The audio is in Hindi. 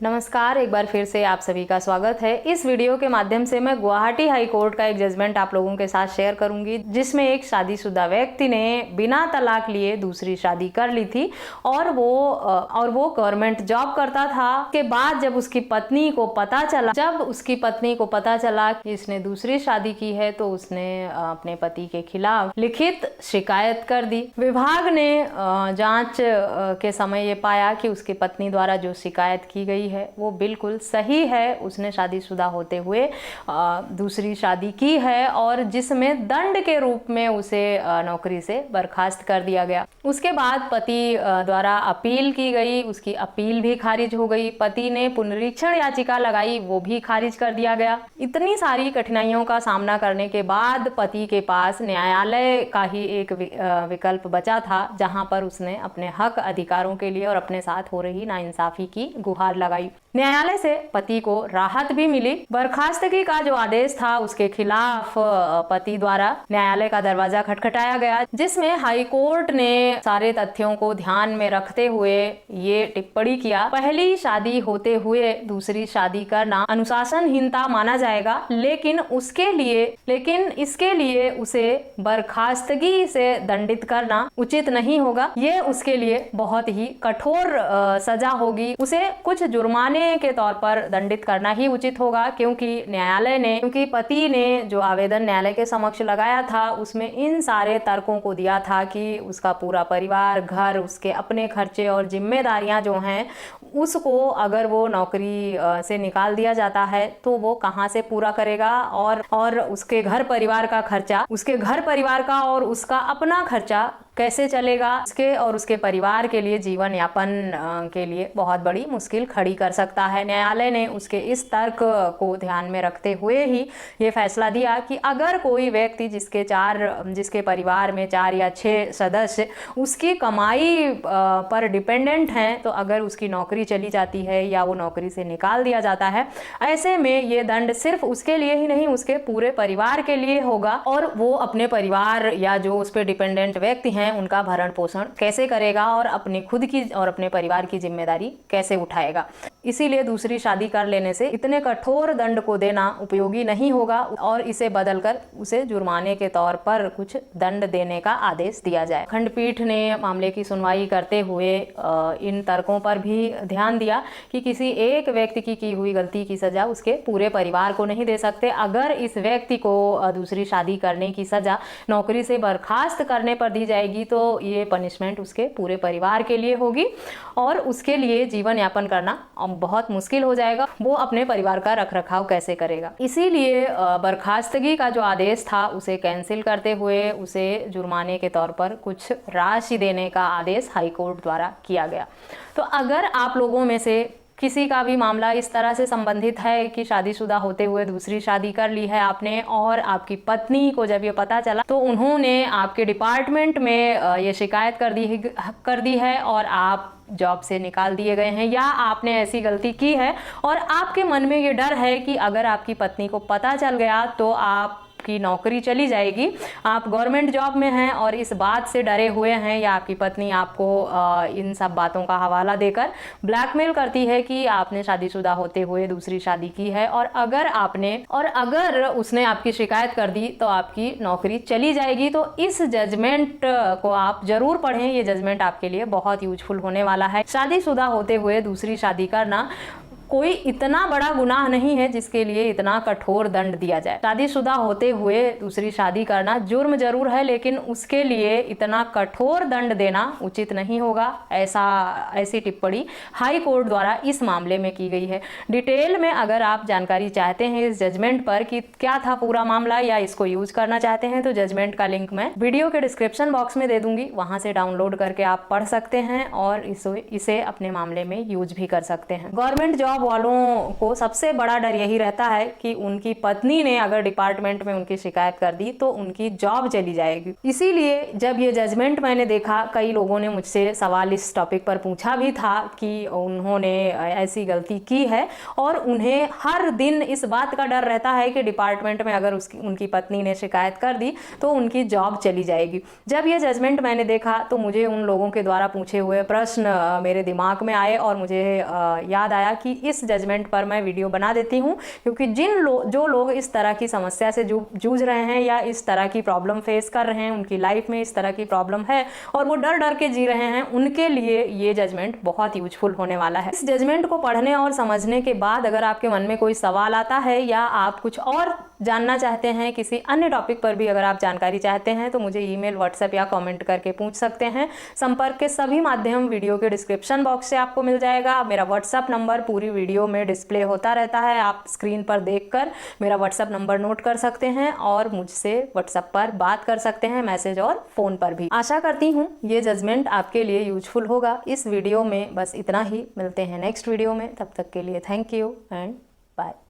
नमस्कार, एक बार फिर से आप सभी का स्वागत है। इस वीडियो के माध्यम से मैं गुवाहाटी हाई कोर्ट का एक जजमेंट आप लोगों के साथ शेयर करूंगी, जिसमें एक शादीशुदा व्यक्ति ने बिना तलाक लिए दूसरी शादी कर ली थी और वो गवर्नमेंट जॉब करता था। के बाद जब उसकी पत्नी को पता चला कि इसने दूसरी शादी की है, तो उसने अपने पति के खिलाफ लिखित शिकायत कर दी। विभाग ने जांच के समय ये पाया कि उसकी पत्नी द्वारा जो शिकायत की गई है वो बिल्कुल सही है। उसने शादीशुदा होते हुए दूसरी शादी की है और जिसमें दंड के रूप में उसे नौकरी से बर्खास्त कर दिया गया। उसके बाद पति द्वारा अपील की गई, उसकी अपील भी खारिज हो गई। पति ने पुनरीक्षण याचिका लगाई, वो भी खारिज कर दिया गया। इतनी सारी कठिनाइयों का सामना करने के बाद पति के पास न्यायालय का ही एक विकल्प बचा था, जहां पर उसने अपने हक अधिकारों के लिए और अपने साथ हो रही नाइंसाफी की गुहार लगाई। न्यायालय से पति को राहत भी मिली। बर्खास्तगी का जो आदेश था उसके खिलाफ पति द्वारा न्यायालय का दरवाजा खटखटाया गया, जिसमें हाई कोर्ट ने सारे तथ्यों को ध्यान में रखते हुए ये टिप्पणी किया, पहली शादी होते हुए दूसरी शादी करना अनुशासनहीनता माना जाएगा, लेकिन इसके लिए उसे बर्खास्तगी से दंडित करना उचित नहीं होगा। ये उसके लिए बहुत ही कठोर सजा होगी। उसे कुछ जुर्माने के तौर पर दंडित करना ही उचित होगा, क्योंकि पति ने जो आवेदन न्यायालय के समक्ष लगाया था उसमें इन सारे तर्कों को दिया था कि उसका पूरा परिवार, घर, उसके अपने खर्चे और जिम्मेदारियां जो हैं उसको अगर वो नौकरी से निकाल दिया जाता है तो वो कहाँ से पूरा करेगा, और उसके घर परिवार का खर्चा, उसके घर परिवार का और उसका अपना खर्चा कैसे चलेगा। उसके और उसके परिवार के लिए जीवन यापन के लिए बहुत बड़ी मुश्किल खड़ी कर सकता है। न्यायालय ने उसके इस तर्क को ध्यान में रखते हुए ही ये फैसला दिया कि अगर कोई व्यक्ति जिसके परिवार में 4 या 6 सदस्य उसकी कमाई पर डिपेंडेंट हैं, तो अगर उसकी नौकरी चली जाती है या वो नौकरी से निकाल दिया जाता है, ऐसे में ये दंड सिर्फ उसके लिए ही नहीं, उसके पूरे परिवार के लिए होगा और वो अपने परिवार या जो उस पर डिपेंडेंट व्यक्ति हैं उनका भरण पोषण कैसे करेगा और अपनी खुद की और अपने परिवार की जिम्मेदारी कैसे उठाएगा। इसीलिए दूसरी शादी कर लेने से इतने कठोर दंड को देना उपयोगी नहीं होगा और इसे बदलकर उसे जुर्माने के तौर पर कुछ दंड देने का आदेश दिया जाए। खंडपीठ ने मामले की सुनवाई करते हुए इन तर्कों पर भी ध्यान दिया कि किसी एक व्यक्ति की हुई गलती की सजा उसके पूरे परिवार को नहीं दे सकते। अगर इस व्यक्ति को दूसरी शादी करने की सजा नौकरी से बर्खास्त करने पर दी जाएगी तो ये पनिशमेंट उसके पूरे परिवार के लिए होगी और उसके लिए जीवन यापन करना बहुत मुश्किल हो जाएगा। वो अपने परिवार का रखरखाव कैसे करेगा। इसीलिए बर्खास्तगी का जो आदेश था उसे कैंसिल करते हुए उसे जुर्माने के तौर पर कुछ राशि देने का आदेश हाई कोर्ट द्वारा किया गया। तो अगर आप लोगों में से किसी का भी मामला इस तरह से संबंधित है कि शादीशुदा होते हुए दूसरी शादी कर ली है आपने और आपकी पत्नी को जब ये पता चला तो उन्होंने आपके डिपार्टमेंट में ये शिकायत कर दी है और आप जॉब से निकाल दिए गए हैं, या आपने ऐसी गलती की है और आपके मन में ये डर है कि अगर आपकी पत्नी को पता चल गया तो आपकी नौकरी चली जाएगी, आप गवर्नमेंट जॉब में हैं और इस बात से डरे हुए हैं, या आपकी पत्नी आपको इन सब बातों का हवाला देकर ब्लैकमेल करती है कि आपने शादीशुदा होते हुए दूसरी शादी की है और अगर उसने आपकी शिकायत कर दी तो आपकी नौकरी चली जाएगी। तो इस जजमेंट को आप जरूर पढ़ें, ये जजमेंट आपके लिए बहुत यूजफुल होने वाला है। शादीशुदा होते हुए दूसरी शादी करना कोई इतना बड़ा गुनाह नहीं है जिसके लिए इतना कठोर दंड दिया जाए। शादीशुदा होते हुए दूसरी शादी करना जुर्म जरूर है, लेकिन उसके लिए इतना कठोर दंड देना उचित नहीं होगा। ऐसी टिप्पणी हाई कोर्ट द्वारा इस मामले में की गई है। डिटेल में अगर आप जानकारी चाहते हैं इस जजमेंट पर कि क्या था पूरा मामला या इसको यूज करना चाहते हैं, तो जजमेंट का लिंक मैं वीडियो के डिस्क्रिप्शन बॉक्स में दे दूंगी, वहां से डाउनलोड करके आप पढ़ सकते हैं और इसे अपने मामले में यूज भी कर सकते हैं। गवर्नमेंट जॉब वालों को सबसे बड़ा डर यही रहता है कि उनकी पत्नी ने अगर डिपार्टमेंट में उनकी शिकायत कर दी तो उनकी जॉब चली जाएगी। इसीलिए जब ये जजमेंट मैंने देखा, कई लोगों ने मुझसे सवाल इस टॉपिक पर पूछा भी था कि उन्होंने ऐसी गलती की है और उन्हें हर दिन इस बात का डर रहता है कि डिपार्टमेंट में अगर उनकी पत्नी ने शिकायत कर दी तो उनकी जॉब चली जाएगी। जब ये जजमेंट मैंने देखा तो मुझे उन लोगों के द्वारा पूछे हुए प्रश्न मेरे दिमाग में आए और मुझे याद आया कि इस जजमेंट पर मैं वीडियो बना देती हूँ, क्योंकि जो लोग इस तरह की समस्या से जूझ रहे हैं या इस तरह की प्रॉब्लम फेस कर रहे हैं, उनकी लाइफ में इस तरह की प्रॉब्लम है और वो डर डर के जी रहे हैं, उनके लिए ये जजमेंट बहुत यूजफुल होने वाला है। इस जजमेंट को पढ़ने और समझने के बाद अगर आपके मन में कोई सवाल आता है या आप कुछ और जानना चाहते हैं, किसी अन्य टॉपिक पर भी अगर आप जानकारी चाहते हैं, तो मुझे ईमेल, व्हाट्सएप या कमेंट करके पूछ सकते हैं। संपर्क के सभी माध्यम वीडियो के डिस्क्रिप्शन बॉक्स से आपको मिल जाएगा। मेरा व्हाट्सएप नंबर पूरी वीडियो में डिस्प्ले होता रहता है, आप स्क्रीन पर देखकर मेरा व्हाट्सएप नंबर नोट कर सकते हैं और मुझसे व्हाट्सएप पर बात कर सकते हैं, मैसेज और फोन पर भी। आशा करती हूँ ये जजमेंट आपके लिए यूजफुल होगा। इस वीडियो में बस इतना ही, मिलते हैं नेक्स्ट वीडियो में, तब तक के लिए थैंक यू एंड बाय।